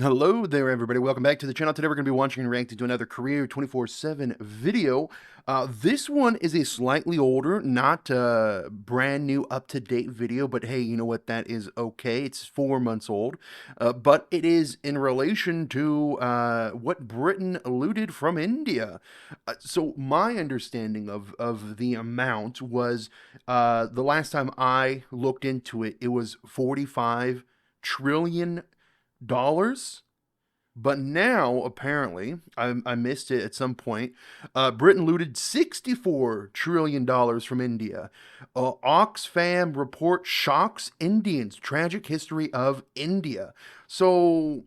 Hello there, everybody. Welcome back to the channel. Today we're going to be watching and reacting to another Career 24/7 video. This one is a slightly older, not brand new, up-to-date video, but hey, you know what? That is okay. It's 4 months old, but it is in relation to what Britain looted from India. So my understanding of the amount was the last time I looked into it, it was $45 trillion. But now, apparently, I missed it at some point. Britain looted $64 trillion from India. Oxfam report shocks Indians. Tragic history of India. So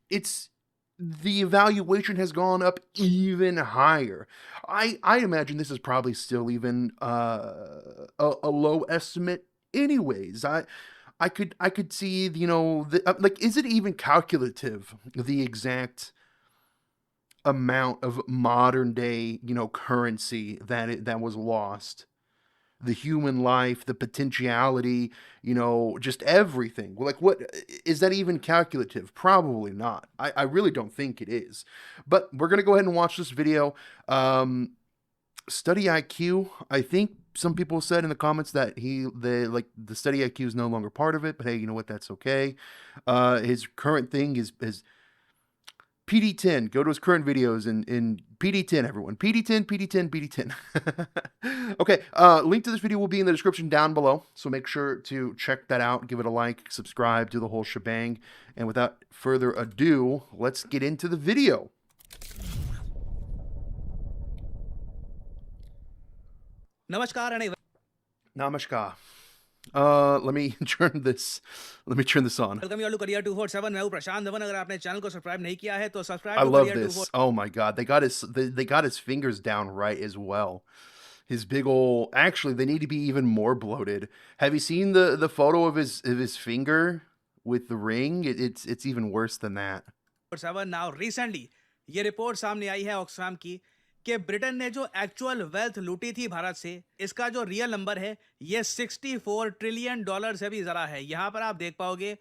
it's the evaluation has gone up even higher. I imagine this is probably still even a low estimate anyways. I could see, like, is it even calculative, the exact amount of modern day, currency that was lost? The human life, the potentiality, just everything. Like, what is that even calculative? Probably not. I really don't think it is. But we're gonna go ahead and watch this video. Study IQ. I think some people said in the comments that the study IQ is no longer part of it, but hey, you know what? That's okay. His current thing is PD10. Go to his current videos in PD10, everyone. PD10, PD10, PD10. Okay, link to this video will be in the description down below, so make sure to check that out, give it a like, subscribe, do the whole shebang. And without further ado, let's get into the video. नमस्कार and Namaskar. Let me turn this on. welcome you all to Career 247. मैं हूं प्रशांत धवन. अगर आपने channel को subscribe नहीं किया है तो I subscribe to love Career this. 247. Oh my God, they got his fingers down right as well. His big old. Actually, they need to be even more bloated. Have you seen the photo of his finger with the ring? It's even worse than that. Now recently ये report सामने आई है Oxfam की कि Britain ने जो actual wealth लूटी थी भारत से, इसका जो रियल नंबर है ये $64 ट्रिलियन से भी जरा है. यहां पर आप देख पाओगे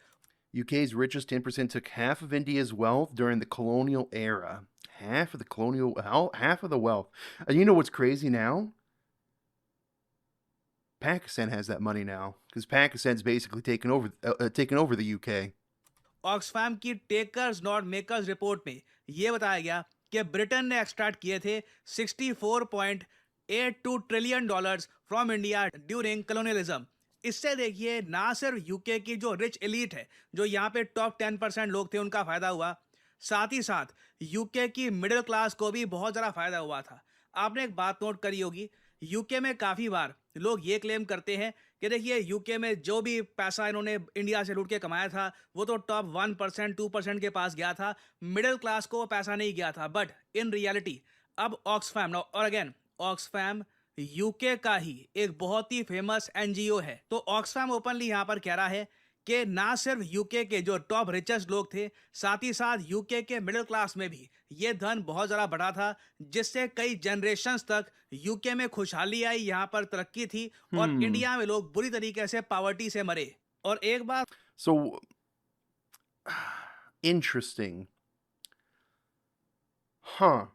UK's richest 10% took half of India's wealth during the colonial era. Half of the wealth. And you know what's crazy now? Pakistan has that money now because Pakistan's basically taken over the UK. Oxfam की takers not makers report में यह बताया गया कि Britain ने extract किए थे $64.82 trillion from India during colonialism. इससे देखिए ना सिर्फ यूके की जो रिच एलीट है, जो यहाँ पे टॉप 10% लोग थे, उनका फायदा हुआ, साथ ही साथ यूके की मिडिल क्लास को भी बहुत ज़्यादा फायदा हुआ था. आपने एक बात नोट करी होगी, यूके में काफ़ी बार लोग ये क्लेम करते हैं कि देखिए यूके में जो भी पैसा इन्होंने इंडिया से लूट के कमाया था वो तो टॉप 1% 2% के पास गया था, मिडिल क्लास को वो पैसा नहीं गया था. बट इन रियलिटी अब ऑक्सफैम और अगेन ऑक्सफैम यूके का ही एक बहुत ही फेमस एनजीओ है, तो ऑक्सफैम ओपनली यहाँ पर कह रहा है कि ना सिर्फ यूके के जो टॉप रिचेस्ट लोग थे, साथ ही साथ यूके के मिडिल क्लास में भी ये धन बहुत ज़्यादा बढ़ा था, जिससे कई जनरेशन्स तक यूके में खुशहाली आई, यहाँ पर तरक्की थी और इंडिया में लोग बुरी तरीके से पॉवर्टी से मरे. और एक बात So interesting. Huh.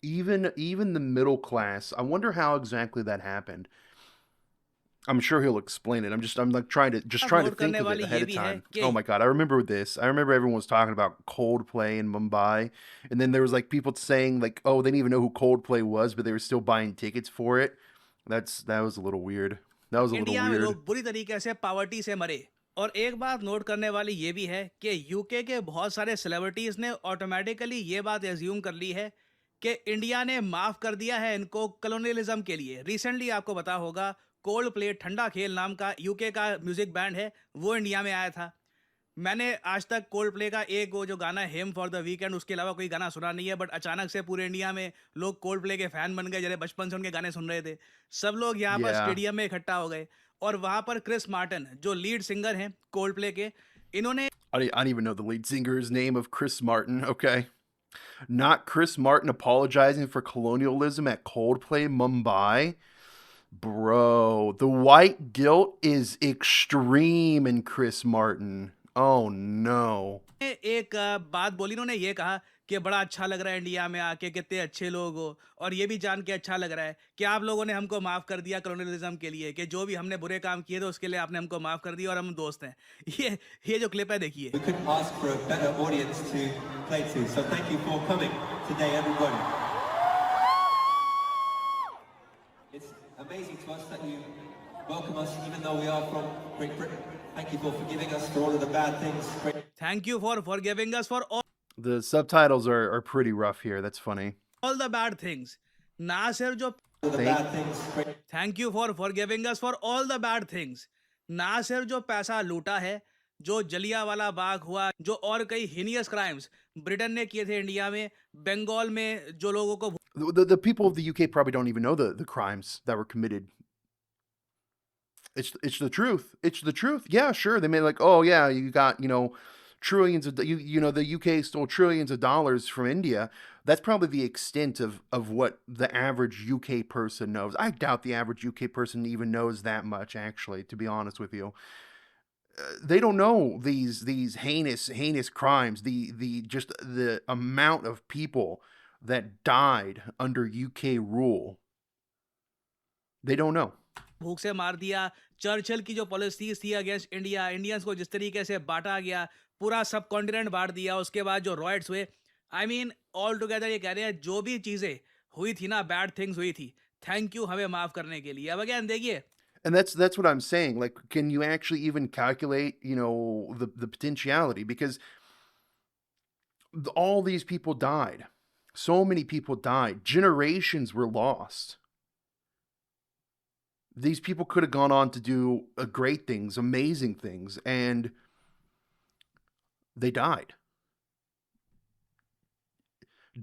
Even the middle class. I wonder how exactly that happened. I'm sure he'll explain it. I'm like trying to note think करने of it वाली ahead ये of भी है time. कि Oh my God, I remember this. I remember everyone was talking about Coldplay in Mumbai, and then there was like people saying like, oh, they didn't even know who Coldplay was, but they were still buying tickets for it. That was a little weird. That was a little India में weird. लोग बुरी तरीके से poverty से मरे. और एक बात नोट करने वाली ये भी है कि यूके के बहुत सारे सेलिब्रिटीज ने ऑटोमेटिकली ये बात एज्यूम कर ली है कि इंडिया ने माफ कर दिया है इनको कॉलोनियलिज्म के लिए. रिसेंटली आपको पता होगा कोल्ड प्ले ठंडा खेल नाम का यूके का म्यूजिक बैंड है, वो इंडिया में आया था. मैंने आज तक कोल्ड प्ले का एक वो जो गाना है हिम फॉर द वीकेंड, उसके अलावा कोई गाना सुना नहीं है. बट अचानक से पूरे इंडिया में लोग कोल्ड प्ले के फैन बन गए, जैसे बचपन से उनके गाने सुन रहे थे. सब लोग यहाँ पर Yeah. स्टेडियम में इकट्ठा हो गए और वहाँ पर क्रिस मार्टिन जो लीड सिंगर हैं कोल्ड प्ले के, इन्होंने I don't even know the lead singer's name of Chris Martin. Okay. Not Chris Martin apologizing for colonialism at Coldplay Mumbai. Bro, the white guilt is extreme in Chris Martin. Oh no. एक बात बोली उन्होंने ये कहा कि बड़ा अच्छा लग रहा है इंडिया में आके, कितने अच्छे लोग हो, और ये भी जान के अच्छा लग रहा है कि आप लोगों ने हमको माफ़ कर दिया कॉलोनियलिज्म के लिए, कि जो भी हमने बुरे काम किए थे उसके लिए आपने हमको माफ़ कर दिया और हम दोस्त हैं। ये जो क्लिप है देखिए। We couldn't ask for a better audience to play to, so thank you for coming today, everybody. It's amazing to us that you welcome us, even though we are from Great Britain. Thank you for forgiving us for all of the bad things. Thank you for forgiving us for The subtitles are pretty rough here. That's funny. All the bad things. ना सिर्फ जो All the Thank- bad things. Thank you for forgiving us for all the bad things. ना सिर्फ जो पैसा लूटा है, जो जलियांवाला बाग हुआ, जो और कई हीनियस क्राइम्स ब्रिटेन ने किए थे इंडिया में, बंगाल में जो लोगों को The people of the UK probably don't even know the crimes that were committed. It's the truth. It's the truth. Yeah, sure. They made like, oh yeah, you got, trillions of you know the UK stole trillions of dollars from India. That's probably the extent of what the average UK person knows. I doubt the average UK person even knows that much, actually, to be honest with you. They don't know these heinous crimes, the just the amount of people that died under UK rule. They don't know. भूख से मार दिया। Churchill की जो policies थी against India, Indians को जिस तरीके से बांटा गया, पूरा सब कॉन्टिनेंट बांट दिया, उसके बाद जो रॉयट्स हुए, आई मीन ऑल टुगेदर ये कह रहे हैं जो भी चीजें हुई थी ना, बैड थिंग्स हुई थी, थैंक यू हमें माफ करने के लिए। अब अगेन देखिए, And that's what I'm saying. Like, can you actually even calculate, the potentiality? Because all these people died. So many people died. Generations were lost. These people could have gone on to do great things, amazing things, and they died.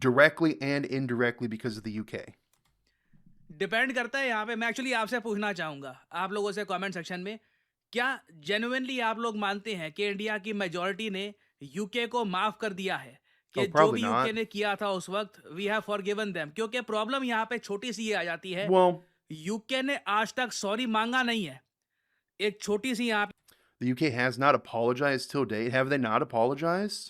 Directly and indirectly because of the UK. Depend करता है यहाँ पे। मैं actually आपसे पूछना चाहूंगा आप लोगों से कमेंट सेक्शन में, क्या जेन्युइनली आप लोग मानते हैं कि इंडिया की मेजोरिटी ने यूके को माफ कर दिया है, कि Oh, जो probably भी यूके not. ने किया था उस वक्त वी हैव फॉरगिवन देम? क्योंकि प्रॉब्लम यहाँ पे छोटी सी ये आ जाती है, Well, यूके ने आज तक सॉरी मांगा नहीं है। एक छोटी सी यहाँ the UK has not apologized till date. Have they not apologized?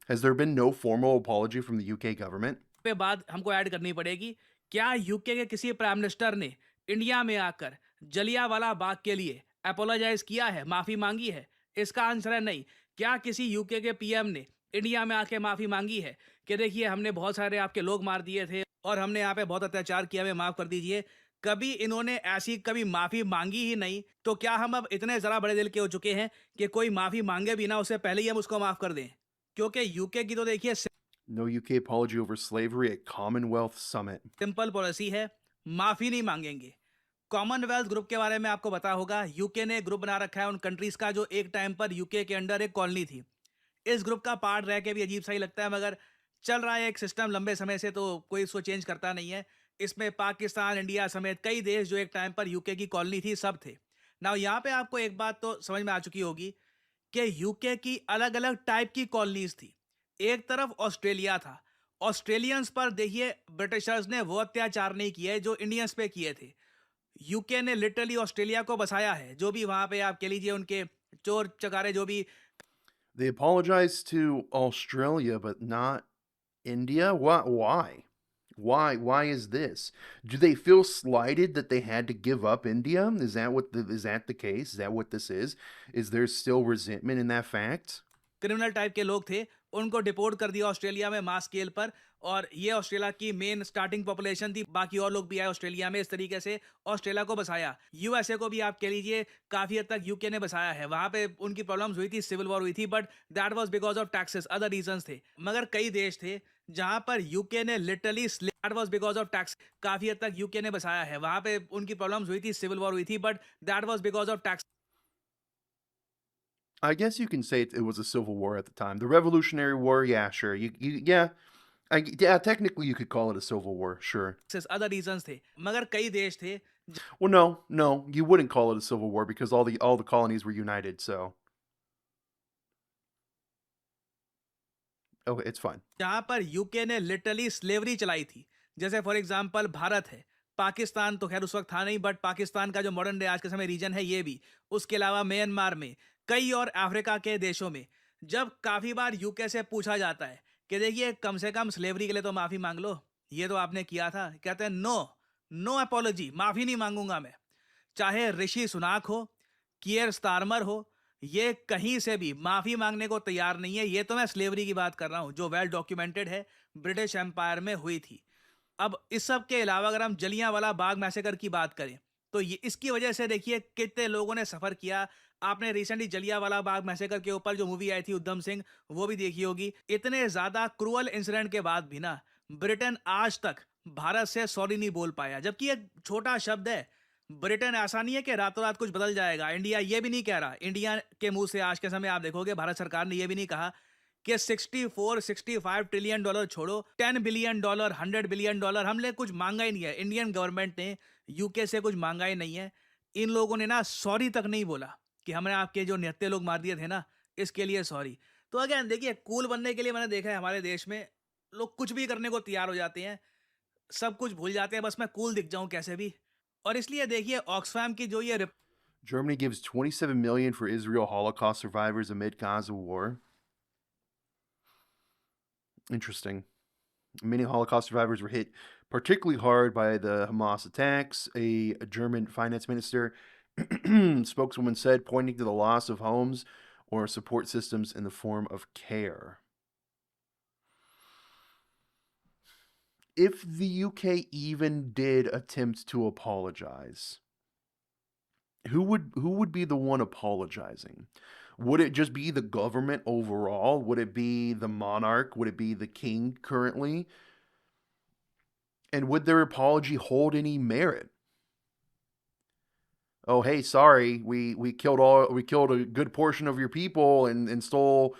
Has there been no formal apology from the UK government? पे बात हमको ऐड करनी पड़ेगी। क्या यूके के किसी प्राइम मिनिस्टर ने इंडिया में आकर जलियांवाला बाग के लिए अपोलोजाइज किया है, माफी मांगी है? इसका आंसर है नहीं। क्या किसी यूके के पीएम ने इंडिया में आके माफी मांगी है कि देखिए हमने बहुत सारे आपके लोग मार दिए थे और हमने यहाँ पे बहुत अत्याचार किया, हमें माफ कर दीजिए? कभी इन्होंने ऐसी कभी माफी मांगी ही नहीं। तो क्या हम अब इतने जरा बड़े दिल के हो चुके हैं कि कोई माफी मांगे भी ना उससे पहले ही हम उसको माफ कर दें? क्योंकि यूके की तो देखिए No UK apology over slavery at Commonwealth Summit. Simple policy है, माफी नहीं मांगेंगे। कॉमनवेल्थ ग्रुप के बारे में आपको पता होगा, यूके ने ग्रुप बना रखा है उन कंट्रीज का जो एक टाइम पर यूके के अंडर एक कॉलोनी थी। इस ग्रुप का पार्ट रह के भी अजीब सा ही लगता है, मगर चल रहा है एक सिस्टम लंबे समय से, तो कोई इसको चेंज करता नहीं है। इसमें पाकिस्तान, इंडिया समेत कई देश जो एक टाइम पर यूके की कॉलोनी थी, सब थे। नाउ यहाँ पे आपको एक बात तो समझ में आ चुकी होगी कि यूके की अलग अलग टाइप की कॉलोनीज थी। एक तरफ ऑस्ट्रेलिया था। ऑस्ट्रेलियंस पर देखिए ब्रिटिशर्स ने वो अत्याचार नहीं किए जो इंडियंस पे किए थे। यूके ने लिटरली ऑस्ट्रेलिया को बसाया है। जो भी वहां पे आप कह लीजिए उनके चोर चकारे जो भी They apologized to Australia, but not India? What? Why? Why is this? Do they feel slighted that they had to give up India? Is that the case? Is that what this is? Is there still resentment in that fact? Criminal type के लोग थे, उनको deport कर दिया Australia में mass scale पर। और ये ऑस्ट्रेलिया की मेन स्टार्टिंग पॉपुलेशन थी, बाकी और लोग भी आए ऑस्ट्रेलिया में। इस तरीके से ऑस्ट्रेलिया को बसाया। यूएसए को भी आप कह लीजिए काफी हद तक यूके ने बसाया है। वहां पे उनकी प्रॉब्लम्स हुई थी, सिविल वॉर हुई थी, but that was because of taxes, other reasons थे। मगर कई देश थे जहां पर यूके ने literally that was because of tax, काफी हद तक यूके ने बसाया है। वहां पे उनकी प्रॉब्लम्स हुई थी, सिविल वॉर हुई थी, but that was because of tax. I guess you can say it was a civil war at the time. The Revolutionary War, yeah, sure. Yeah, technically you could call it a civil war, sure. Other reasons थे, मगर कई देश थे Well, no, you wouldn't call it a civil war because all the colonies were united, so okay, it's fine. जहां पर UK ने literally slavery चलाई थी। जैसे फॉर एग्जांपल भारत है, पाकिस्तान तो खैर उस वक्त था नहीं, बट पाकिस्तान का जो मॉडर्न डे आज के समय रीजन है ये भी, उसके अलावा म्यांमार में कई और अफ्रीका के देशों में जब काफ़ी बार यूके से पूछा जाता है कि देखिए कम से कम स्लेवरी के लिए तो माफ़ी मांग लो, ये तो आपने किया था, कहते हैं नो, नो अपोलॉजी, माफ़ी नहीं मांगूंगा मैं। चाहे ऋषि सुनाक हो, कियर स्टारमर हो, ये कहीं से भी माफ़ी मांगने को तैयार नहीं है। ये तो मैं स्लेवरी की बात कर रहा हूँ जो वेल डॉक्यूमेंटेड है, ब्रिटिश एम्पायर में हुई थी। अब इस सब के अलावा अगर हम जलियांवाला बाग मैसेकर की बात करें, तो ये इसकी वजह से देखिए कितने लोगों ने सफ़र किया। आपने रिसेंटली जलियांवाला बाग मैसेकर के ऊपर जो मूवी आई थी उधम सिंह, वो भी देखी होगी। इतने ज़्यादा क्रूअल इंसिडेंट के बाद भी ना, ब्रिटेन आज तक भारत से सॉरी नहीं बोल पाया। जबकि एक छोटा शब्द है, ब्रिटेन ऐसा नहीं है कि रातों रात कुछ बदल जाएगा। इंडिया ये भी नहीं कह रहा। इंडिया के मुँह से आज के समय आप देखोगे भारत सरकार ने ये भी नहीं कहा कि 64-65 ट्रिलियन डॉलर छोड़ो, 10 बिलियन डॉलर, 100 बिलियन डॉलर हमने कुछ मांगा ही नहीं है। इंडियन गवर्नमेंट ने यूके से कुछ मांगा ही नहीं है। इन लोगों ने ना सॉरी तक नहीं बोला कि हमने आपके जो निहत्थे लोग मार दिए थे ना, इसके लिए सॉरी। तो अगेन देखिए, कूल बनने के लिए मैंने देखा है हमारे देश में लोग कुछ भी करने को तैयार हो जाते हैं, सब कुछ भूल जाते हैं, बस मैं कूल दिख जाऊं कैसे भी। और इसलिए देखिए ऑक्सफैम की जो ये Germany gives 27 million for Israel Holocaust survivors amid Gaza war. Interesting. Many Holocaust survivors were hit particularly hard by the Hamas attacks. A German finance minister spokeswoman said, pointing to the loss of homes or support systems in the form of care. If the UK even did attempt to apologize, who would be the one apologizing? Would it just be the government overall? Would it be the monarch? Would it be the king currently? And would their apology hold any merit? Oh, hey, sorry, we killed a good portion of your people and stole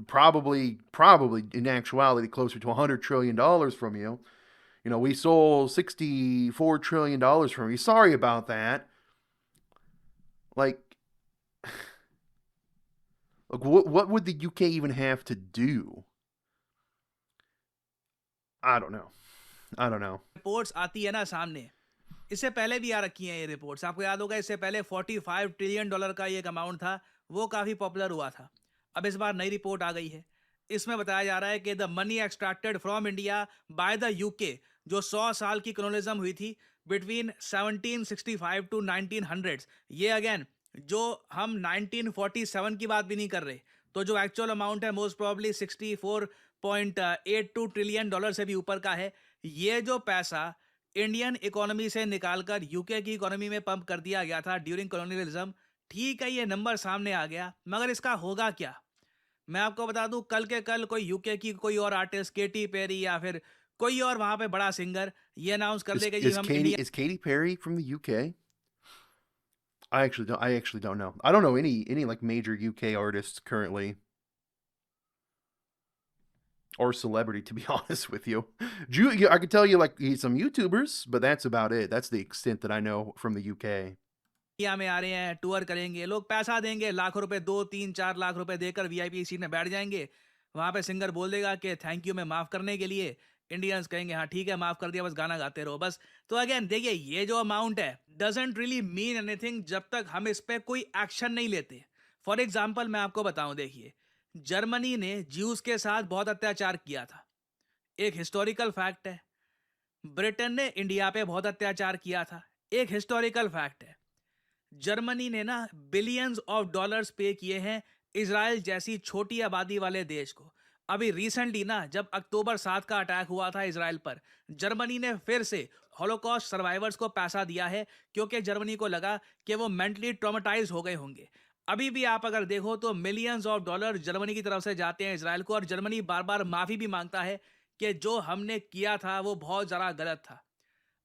probably in actuality closer to $100 trillion from you. We stole $64 trillion from you. Sorry about that. Like, what would the UK even have to do? I don't know. Reports आती है ना सामने, इससे पहले भी आ रखी हैं ये रिपोर्ट्स। आपको याद होगा इससे पहले 45 ट्रिलियन डॉलर का ये एक अमाउंट था, वो काफ़ी पॉपुलर हुआ था। अब इस बार नई रिपोर्ट आ गई है। इसमें बताया जा रहा है कि the money extracted from India by the UK, जो 100 साल की कॉलोनिज्म हुई थी बिटवीन 1765 टू 1900, ये अगेन जो हम 1947 की बात भी नहीं कर रहे, तो जो एक्चुअल अमाउंट है मोस्ट प्रोबेबली 64.82 ट्रिलियन डॉलर से भी ऊपर का है। ये जो पैसा इंडियन इकोनॉमी से निकालकर यूके की इकोनॉमी में पंप कर दिया गया था ड्यूरिंग कॉलोनियलिज्म। ठीक है, ये नंबर सामने आ गया, मगर इसका होगा क्या? मैं आपको बता दूं, कल के कल कोई यूके की कोई और आर्टिस्ट, केटी पेरी या फिर कोई और वहां पे बड़ा सिंगर ये अनाउंस कर देगा जी हम India Is Katy Perry from the UK? I actually don't know. I don't know any like major UK artists currently. Or celebrity, to be honest with you. I could tell you like some YouTubers, but that's about it. That's the extent that I know from the UK. में आ रहे हैं, tour करेंगे, लोग पैसा देंगे, लाखों रुपए, 2-3-4 लाख रुपए देकर वीआईपी सीट में बैठ जाएंगे। वहां पे सिंगर बोल देगा कि थैंक यू मैं माफ करने के लिए। इंडियंस कहेंगे हाँ ठीक है माफ कर दिया, बस गाना गाते रहो बस। तो अगेन देखिए, ये जो अमाउंट है डजंट रियली मीन एनीथिंग जब तक हम इस पे कोई एक्शन नहीं लेते। फॉर एग्जाम्पल मैं आपको बताऊं, देखिए जर्मनी ने ज्यूज के साथ बहुत अत्याचार किया था, एक हिस्टोरिकल फैक्ट है। ब्रिटेन ने इंडिया पे बहुत अत्याचार किया था, एक हिस्टोरिकल फैक्ट है। जर्मनी ने ना बिलियंस ऑफ डॉलर्स पे किए हैं इजराइल जैसी छोटी आबादी वाले देश को। अभी रिसेंटली ना जब अक्टूबर 7 का अटैक हुआ था इजराइल पर, जर्मनी ने फिर से हॉलोकॉस्ट सर्वाइवर्स को पैसा दिया है, क्योंकि जर्मनी को लगा कि वो मेंटली ट्रॉमेटाइज हो गए होंगे। अभी भी आप अगर देखो तो मिलियंस ऑफ डॉलर जर्मनी की तरफ से जाते हैं इजराइल को, और जर्मनी बार बार माफी भी मांगता है कि जो हमने किया था वो बहुत ज़्यादा गलत था।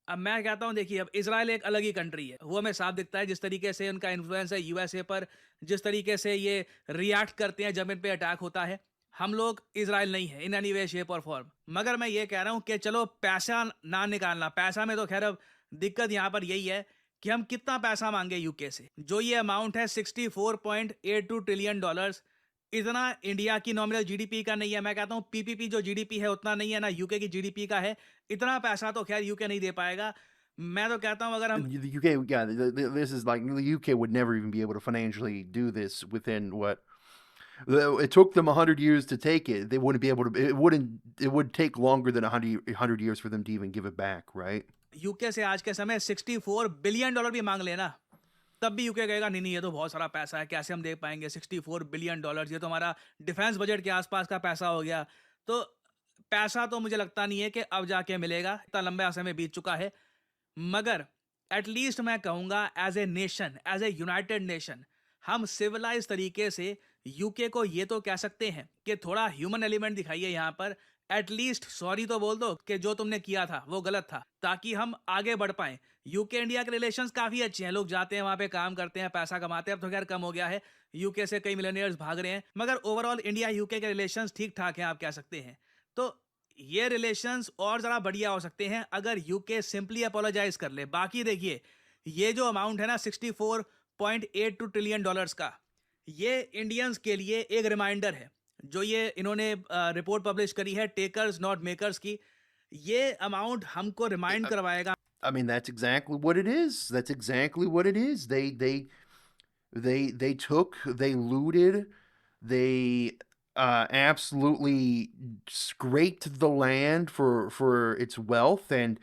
अब मैं कहता हूं, देखिए अब इजराइल एक अलग ही कंट्री है, वो हमें साफ दिखता है जिस तरीके से उनका इन्फ्लुएंस है यूएसए पर, जिस तरीके से ये रिएक्ट करते हैं जब इन पे अटैक होता है। हम लोग इजराइल नहीं है इन एनी वे शेप और फॉर्म। मगर मैं ये कह रहा हूं कि चलो पैसा ना निकालना, पैसा में तो खैर अब दिक्कत यहां पर यही है कि हम कितना पैसा मांगे यूके से। जो ये अमाउंट है 64.82 ट्रिलियन डॉलर्स, इतना इंडिया की नॉमिनल जीडीपी का नहीं है। मैं कहता हूं पीपीपी जो जीडीपी है उतना नहीं है, ना यूके की जीडीपी का है। इतना पैसा तो खैर यूके नहीं दे पाएगा। मैं तो कहता हूँ अगर हम The UK, yeah, this is like the UK would never even be able to financially do this within what it took them 100 years to take it. They wouldn't be able to. It would take longer than 100 years for them to even give it back, right? UK से आज के समय $64 billion भी मांग लेना, तब भी UK कहेगा नहीं नहीं ये तो बहुत सारा पैसा है, कैसे हम दे पाएंगे $64 बिलियन, ये तो हमारा डिफेंस बजट के आसपास का पैसा हो गया। तो पैसा तो मुझे लगता नहीं है कि अब जाके मिलेगा, इतना लंबा समय बीत चुका है। मगर एटलीस्ट मैं कहूंगा as a nation, as a united nation, हम सिविलाइज तरीके से यूके को ये तो कह सकते हैं कि थोड़ा ह्यूमन एलिमेंट दिखाइए यहाँ पर, एटलीस्ट सॉरी तो बोल दो कि जो तुमने किया था वो गलत था, ताकि हम आगे बढ़ पाए। यूके इंडिया के रिलेशंस काफी अच्छे हैं, लोग जाते हैं वहां पे काम करते हैं, पैसा कमाते हैं। अब तो खैर कम हो गया है, यूके से कई मिलियनियर्स भाग रहे हैं, मगर ओवरऑल इंडिया यूके के रिलेशंस ठीक ठाक हैं, आप कह सकते हैं। तो ये रिलेशंस और ज़रा बढ़िया हो सकते हैं अगर यूके सिंपली अपोलोजाइज कर ले। बाकी देखिए, ये जो अमाउंट है ना $64.82 ट्रिलियन का, ये इंडियंस के लिए एक रिमाइंडर है। जो ये इन्होंने रिपोर्ट पब्लिश करी है टेकर्स नॉट मेकर्स की, ये अमाउंट हमको रिमाइंड करवाएगा। I mean, that's exactly what it is. That's exactly what it is. They took, they looted, they absolutely scraped the land for its wealth and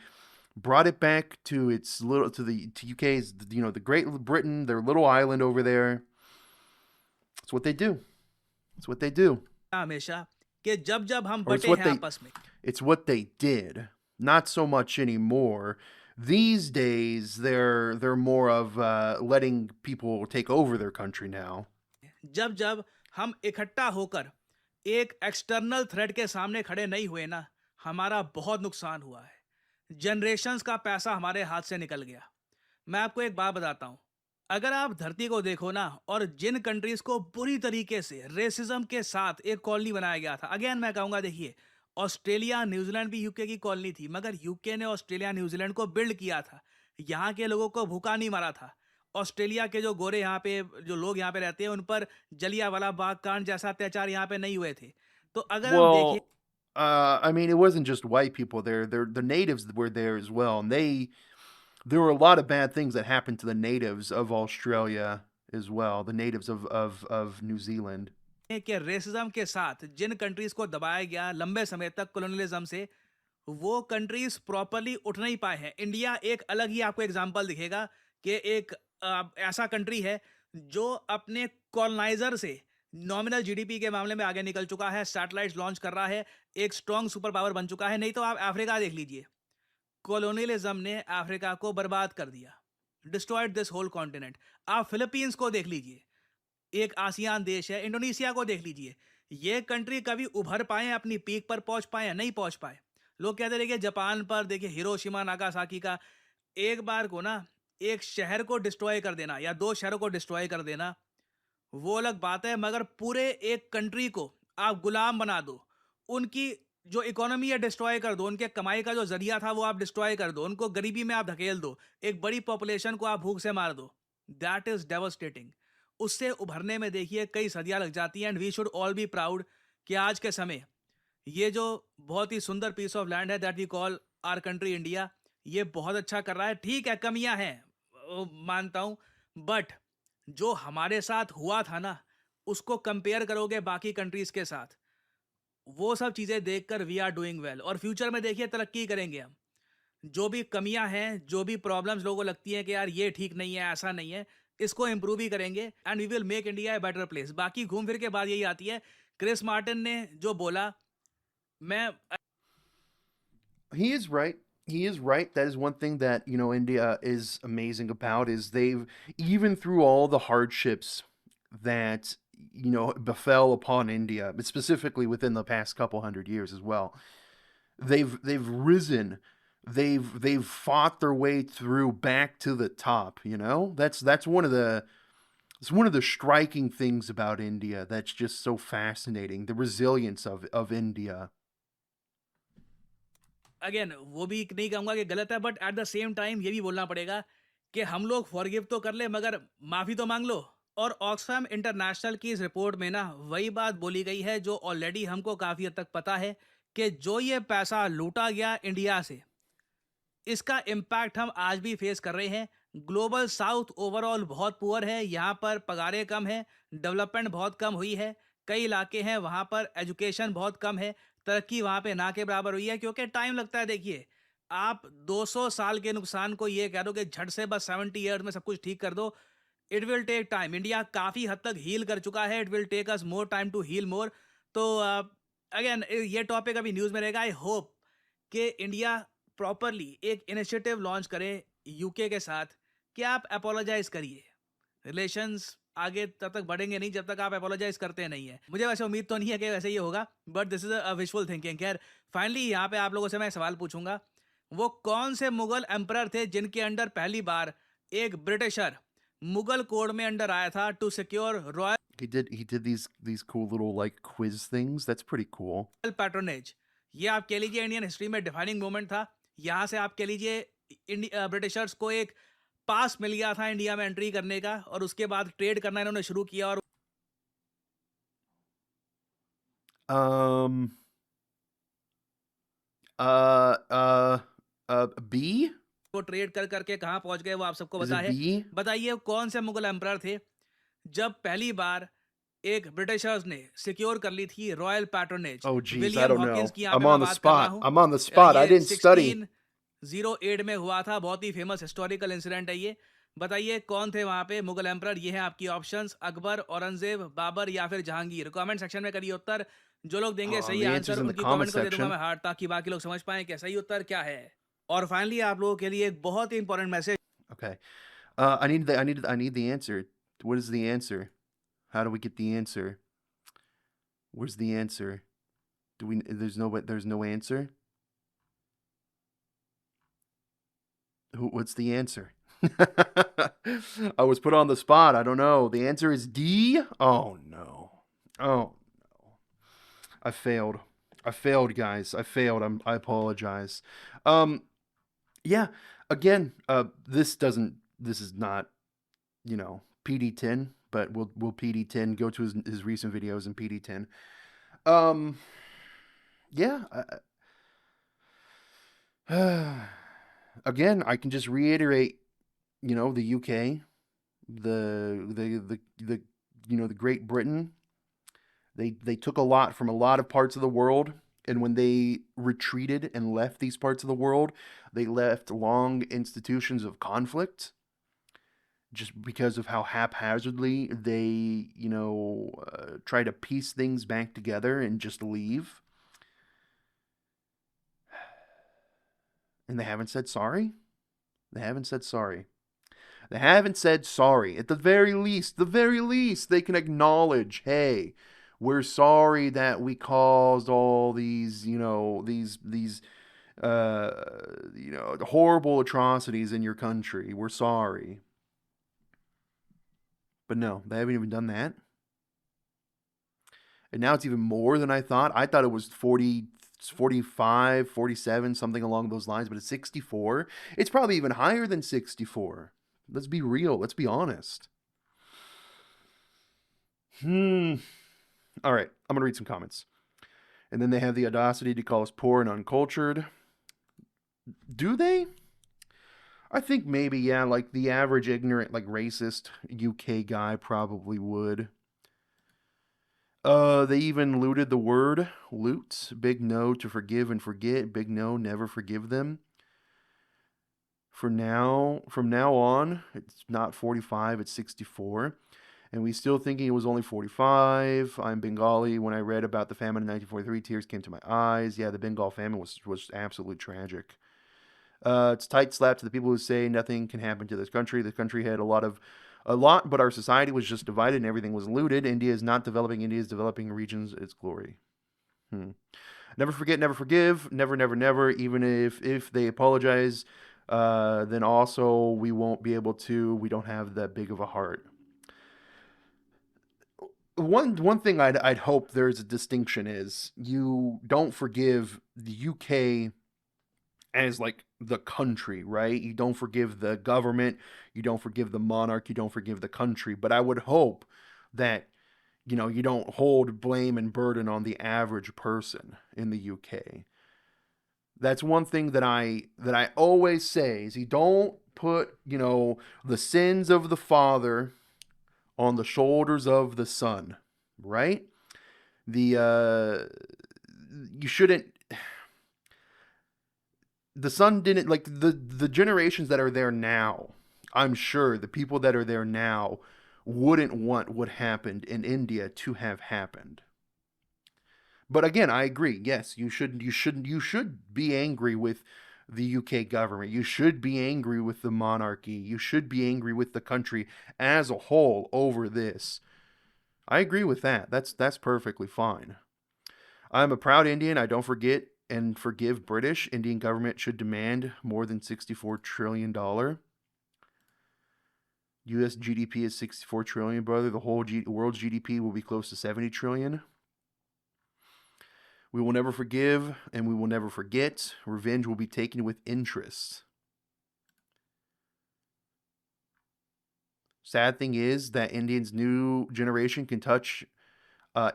brought it back to its little to UK's, you know, the Great Britain, their little island over there. That's what they do. That's what they do. हमेशा कि जब जब हम Or it's बटे what हैं they आपस में, it's what they did. Not so much anymore. These days, they're more of letting people take over their country now. जब जब हम इकट्ठा होकर एक एक्सटर्नल थ्रेट के सामने खड़े नहीं हुए ना, हमारा बहुत नुकसान हुआ है। जनरेशंस का पैसा हमारे हाथ से निकल गया। मैं आपको एक बात बताता हूं, अगर आप धरती को देखो ना, और जिन कंट्रीज को बुरी तरीके से रेसिज्म के साथ एक कॉलोनी बनाया गया था, अगेन मैं कहूंगा देखिए, ऑस्ट्रेलिया न्यूजीलैंड भी यूके की कॉलोनी थी, मगर यूके ने ऑस्ट्रेलिया न्यूजीलैंड को बिल्ड किया था। यहाँ के लोगों को भूखा नहीं मारा था। ऑस्ट्रेलिया के जो गोरे यहाँ पे, जो लोग यहाँ पे रहते हैं, उन पर जलियांवाला बाग कांड जैसा अत्याचार यहाँ पे नहीं हुए थे। तो अगर हम देखें, Well, I mean, it wasn't just white people there. The natives were there as well, and there were a lot of bad things that happened to the natives of Australia as well. The natives of New Zealand. कि racism के साथ जिन countries को दबाया गया लंबे समय तक colonialism से, वो कंट्रीज प्रॉपरली उठ नहीं पाए हैं। इंडिया एक अलग ही आपको एग्जांपल दिखेगा कि एक ऐसा कंट्री है जो अपने कॉलोनाइजर से नॉमिनल जीडीपी के मामले में आगे निकल चुका है, सैटेलाइट्स लॉन्च कर रहा है, एक स्ट्रॉन्ग सुपर पावर बन चुका है। नहीं तो आप अफ्रीका देख लीजिए, कॉलोनियलिज्म ने अफ्रीका को बर्बाद कर दिया, डिस्ट्रॉयड दिस होल कॉन्टिनेंट। आप फिलीपींस को देख लीजिए, एक आसियान देश है, इंडोनेशिया को देख लीजिए, ये कंट्री कभी उभर पाए, अपनी पीक पर पहुंच पाए? नहीं पहुंच पाए। लोग कहते रहे जापान पर देखिए, हिरोशिमा नागासाकी का, एक बार को ना एक शहर को डिस्ट्रॉय कर देना या दो शहरों को डिस्ट्रॉय कर देना वो अलग बात है, मगर पूरे एक कंट्री को आप गुलाम बना दो, उनकी जो इकोनॉमी है डिस्ट्रॉय कर दो, उनके कमाई का जो जरिया था वो आप डिस्ट्रॉय कर दो, उनको गरीबी में आप धकेल दो, एक बड़ी पॉपुलेशन को आप भूख से मार दो, दैट इज डेवास्टेटिंग। उससे उभरने में देखिए कई सदियां लग जाती हैं। And we should all be proud कि आज के समय ये जो बहुत ही सुंदर पीस ऑफ लैंड है that we call our country India, ये बहुत अच्छा कर रहा है। ठीक है, कमियां हैं, मानता हूं, बट जो हमारे साथ हुआ था ना, उसको कंपेयर करोगे बाकी कंट्रीज के साथ, वो सब चीजें देखकर वी आर डूइंग वेल। और फ्यूचर में देखिए तरक्की करेंगे हम। जो भी कमियां हैं, जो भी प्रॉब्लम्स लोगों को लगती हैं कि यार ये ठीक नहीं है, ऐसा नहीं है, इसको इंप्रूव ही करेंगे and we will make India a better place. बाकी घूम फिर के बाद यही आती है, क्रिस मार्टिन ने जो बोला, मैं He is right. He is right. That is one thing that, you know, India is amazing about is they've, even through all the hardships that, you know, befell upon India, but specifically within the past couple hundred years as well, they've risen. They've fought their way through back to the top, you know? That's one of the, it's one of the striking things about India that's just so fascinating, the resilience of India. Again वो भी नहीं कहूंगा कि गलत है, but at the same time ये भी बोलना पड़ेगा कि हम लोग फॉरगिव तो कर ले, मगर माफी तो मांग लो। और ऑक्सफैम इंटरनेशनल की इस रिपोर्ट में ना वही बात बोली गई है जो ऑलरेडी हमको काफी हद तक पता है, कि जो ये पैसा लूटा गया इंडिया से, इसका इम्पैक्ट हम आज भी फेस कर रहे हैं। ग्लोबल साउथ ओवरऑल बहुत पुअर है, यहाँ पर पगारें कम है, डेवलपमेंट बहुत कम हुई है। कई इलाके हैं वहाँ पर एजुकेशन बहुत कम है, तरक्की वहाँ पे ना के बराबर हुई है, क्योंकि टाइम लगता है। देखिए, आप 200 साल के नुकसान को ये कह दो कि झट से बस 70 ईयर्स में सब कुछ ठीक कर दो, it will take time. India काफ़ी हद तक हील कर चुका है, it will take us more time to heal more. तो अगेन ये टॉपिक अभी न्यूज़ में रहेगा। आई होप कि इंडिया प्रॉपरली एक इनिशिएटिव लॉन्च करे यूके के साथ कि आप अपोलोजाइज करिए। रिलेशंस आगे तब तक बढ़ेंगे नहीं जब तक आप अपोलोजाइज करते नहीं है। मुझे वैसे उम्मीद तो नहीं है कि वैसे ये होगा, but this is a wishful thinking. खैर, फाइनली यहाँ पे आप लोगों से मैं सवाल पूछूंगा, वो कौन से मुगल एम्परर थे जिनके अंडर पहली बार एक ब्रिटिशर मुगल कोड में अंडर आया था to secure royal He did these cool little like quiz things. That's pretty cool. Patronage? ये आप कह लीजिए इंडियन हिस्ट्री में डिफाइनिंग मोमेंट था। यहाँ से आप कह लीजिए ब्रिटिशर्स को एक पास मिल गया था इंडिया में एंट्री करने का, और उसके बाद ट्रेड करना इन्होंने शुरू किया, और Um. B? वो ट्रेड कर करके कहाँ पहुंच गए वो आप सबको Is पता it है। B? बताइए कौन से मुगल एम्परर थे जब पहली बार एक ब्रिटिशर्स ने सिक्योर कर ली थी royal patronage? Oh, geez, I William don't Hawkins know. की यहाँ पे I'm मैं on the बात कर रहा spot. हूँ। I'm on the spot. I ये didn't study. 1608 में हुआ था, बहुत ही फेमस हिस्टोरिकल इंसिडेंट है ये। बताइए कौन थे वहां पे मुगल एम्परर? ये हैं आपकी ऑप्शंस, अकबर, औरंगजेब, बाबर या फिर जहांगीर। कमेंट सेक्शन में करिए उत्तर। जो लोग देंगे Oh, सही the answer answer's in the उनकी comment कमेंट को दे दूंगा section. मैं हार्ट, ताकि बाकी लोग समझ पाएं कि सही उत्तर क्या है। और फाइनली आप लोगों के लिए एक बहुत ही important message. Okay. I need the answer. What is the answer? How do we get the answer? Where's the answer? There's no answer? What's the answer? I was put on the spot. I don't know. The answer is D? Oh no. Oh no. I failed. I failed, guys. I failed. I apologize. Um yeah, again, this is not, PD10, but we'll PD10 go to his recent videos in PD10. Um yeah, again, I can just reiterate, the UK, the Great Britain, they took a lot from a lot of parts of the world, and when they retreated and left these parts of the world, they left long institutions of conflict just because of how haphazardly they, try to piece things back together and just leave. And they haven't said sorry. They haven't said sorry. They haven't said sorry. At the very least, they can acknowledge, hey, we're sorry that we caused all these, these horrible atrocities in your country. We're sorry. But no, they haven't even done that. And now it's even more than I thought. I thought it was 40, 45, 47, something along those lines, but it's 64. It's probably even higher than 64. Let's be real. Let's be honest. All right, I'm going to read some comments. And then they have the audacity to call us poor and uncultured. Do they? I think maybe, yeah, like the average ignorant, like racist UK guy probably would. They even looted the word loot. Big no to forgive and forget. Big no, never forgive them. From now on, it's not 45, it's 64. And we still thinking it was only 45. I'm Bengali. When I read about the famine in 1943, tears came to my eyes. Yeah, the Bengal famine was absolutely tragic. It's a tight slap to the people who say nothing can happen to this country. This country had a lot, but our society was just divided and everything was looted. India is not developing. India is developing regions its glory. Never forget, never forgive, never, never, never. Even if they apologize, then also we won't be able to. We don't have that big of a heart. One thing I'd hope there's a distinction is you don't forgive the UK as like the country, right? You don't forgive the government, you don't forgive the monarch, you don't forgive the country. But I would hope that, you don't hold blame and burden on the average person in the UK. That's one thing that I always say is you don't put, the sins of the father on the shoulders of the son, right? The you shouldn't the son didn't like the generations that are there now. I'm sure the people that are there now wouldn't want what happened in India to have happened. But again, I agree. Yes, you should be angry with the UK government. You should be angry with the monarchy. You should be angry with the country as a whole over this. I agree with that. That's perfectly fine. I'm a proud Indian. I don't forget and forgive British. Indian government should demand more than $64 trillion. US GDP is 64 trillion, brother. The whole world's GDP will be close to 70 trillion. We will never forgive and we will never forget. Revenge will be taken with interest. Sad thing is that Indians' new generation can touch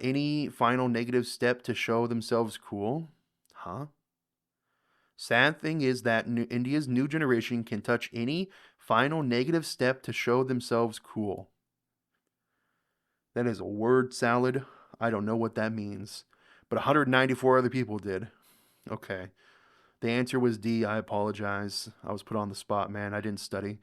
any final negative step to show themselves cool. Huh? Sad thing is that India's new generation can touch any final negative step to show themselves cool. That is a word salad. I don't know what that means. But 194 other people did. Okay. The answer was D. I apologize. I was put on the spot, man. I didn't study.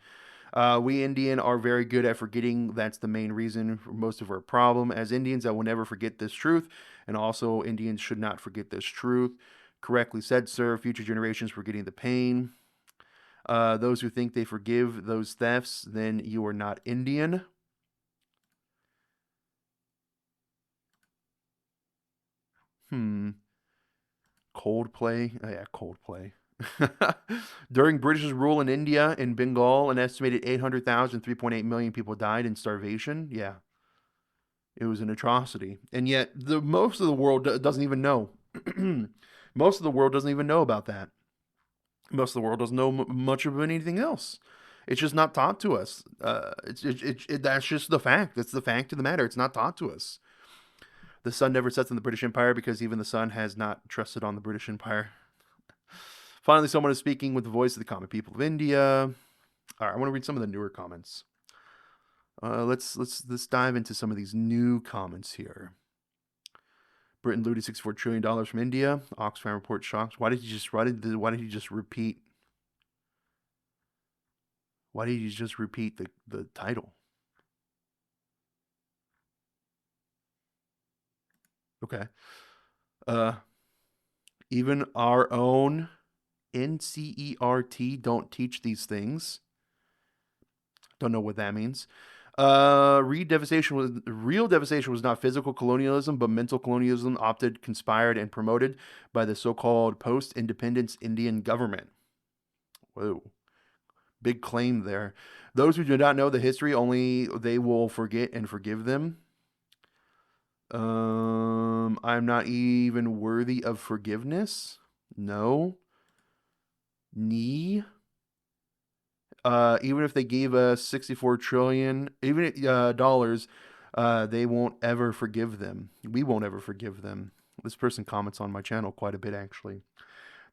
We Indian are very good at forgetting. That's the main reason for most of our problem. As Indians, I will never forget this truth. And also, Indians should not forget this truth. Correctly said, sir. Future generations forgetting the pain. Those who think they forgive those thefts, then you are not Indian. Coldplay. Oh, yeah, Coldplay. During British rule in India and Bengal, an estimated 800,000, 3.8 million people died in starvation. Yeah, it was an atrocity. And yet, most of the world doesn't even know. Most of the world doesn't even know about that. Most of the world doesn't know much of anything else. It's just not taught to us. That's just the fact. That's the fact of the matter. It's not taught to us. The sun never sets in the British Empire because even the sun has not trusted on the British Empire. Finally, someone is speaking with the voice of the common people of India. All right, I want to read some of the newer comments. Let's dive into some of these new comments here. Britain looted $64 trillion from India. Oxfam report shocks. Why did he just repeat? Why did you just repeat the title? Okay. Even our own NCERT don't teach these things. Don't know what that means. Real devastation was not physical colonialism, but mental colonialism conspired, and promoted by the so-called post-independence Indian government. Whoa. Big claim there. Those who do not know the history, only they will forget and forgive them. I'm not even worthy of forgiveness. No. Even if they gave us 64 trillion, dollars, they won't ever forgive them. We won't ever forgive them. This person comments on my channel quite a bit, actually.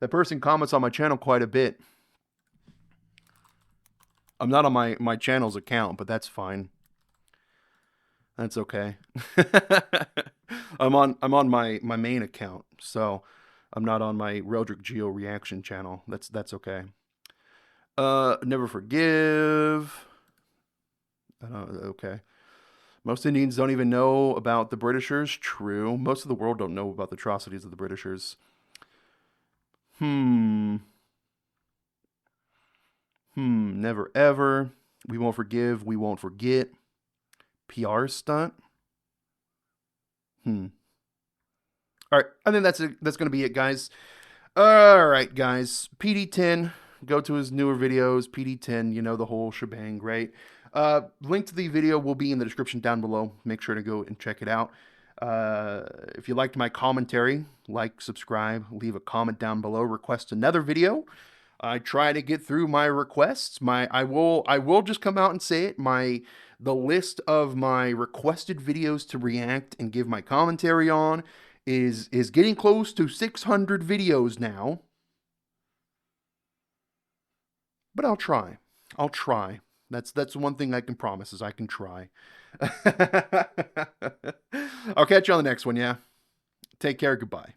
That person comments on my channel quite a bit. I'm not on my channel's account, but that's fine. That's okay. I'm on my main account, so I'm not on my Reldrick Geo reaction channel. That's okay. Never forgive. Okay. Most Indians don't even know about the Britishers. True. Most of the world don't know about the atrocities of the Britishers. Never ever. We won't forgive. We won't forget. PR stunt. All right. I think that's going to be it, guys. All right, guys. PD10. Go to his newer videos. PD10. You know the whole shebang, right? Link to the video will be in the description down below. Make sure to go and check it out. If you liked my commentary, like, subscribe, leave a comment down below. Request another video. I try to get through my requests. I will just come out and say it. The list of my requested videos to react and give my commentary on is getting close to 600 videos now. but I'll try. I'll try. That's one thing I can promise is I can try. I'll catch you on the next one, yeah? Take care. Goodbye.